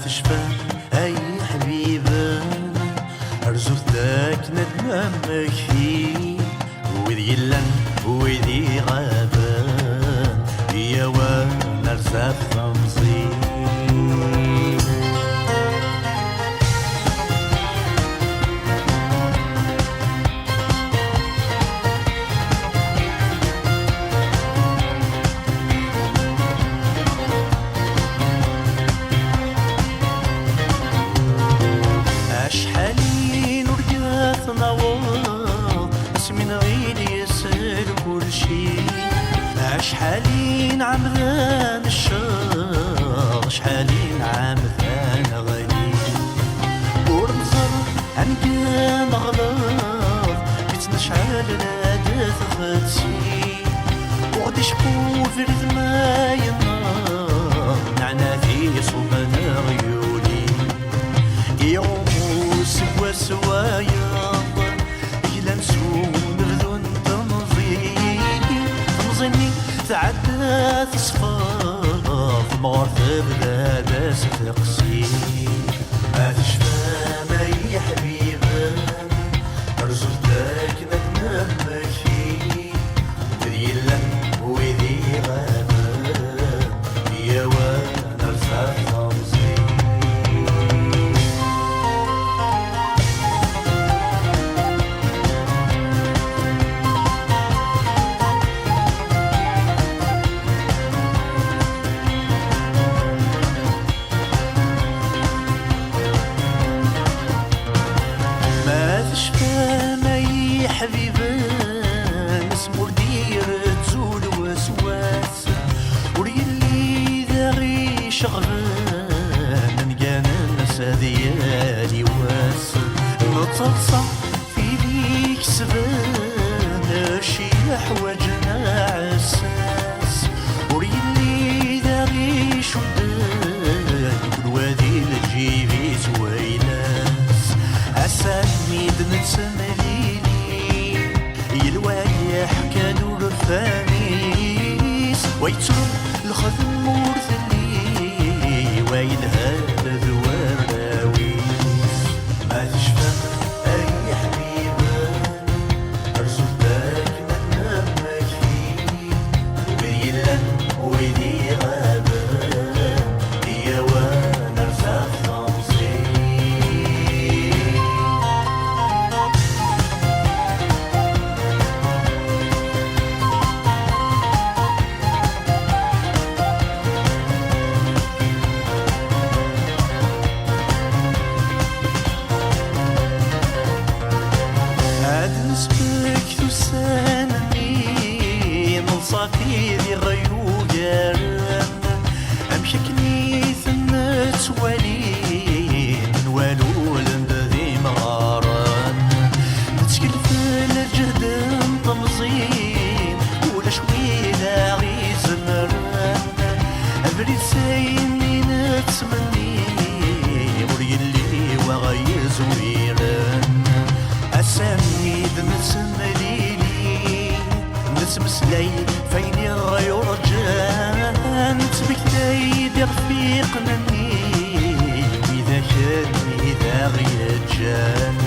تشفى اي حبيبة ارزقتك ندمك فيه وذي يلن وذي غابان يا وانا رزاق تمزين أشحالين ورقات نواض بس من غير يسر كل شي أشحالين عمران الشر أشحالين عمران غني ورمزر عنقان غلاظ بتنشعل نادث غتسي وغدي شكو في رذما ينار نعنا في صوبان غيولي يوم سوا سوايا إلا نسون بذون تمزيني تعدى تصفر في مغرف بلاد ستقسي ما تشفى ما يا حبيبة رزقتك ندمك فيه وذي يلن وذي غابة يا وانا رزاق حبيبة نسمور دير تزول وسواس وريلي ذاغي شغلان نلقانا الناس ديالي واس نتصلصة في ذيك سبان شي حواجنا عساس وريلي ذاغي شدان كل وادي لجيبي زويلاس عساني بنتسملي يلوايح كانوا رفانيس ويترم الخدم ورثلي وين هذا ذوار راويس ما تشفى اي حبيبة ارزقتك ندمك فيه وذي يلن وذي غابة يا وانا رزاق تمزين نسبك ثسانني نصافي ذي غيوغان أمشكني ثنت ولين من والول ذي مغاران نتكلف الجهد تمزين ولا شويلة غي زمران أبريد سايني نتمني وريلي وغي زويران أسامي نتسمليلي نتمسلي فيني غير رجان نتبك دايدي رفيقنا إذا كان إذا غير جان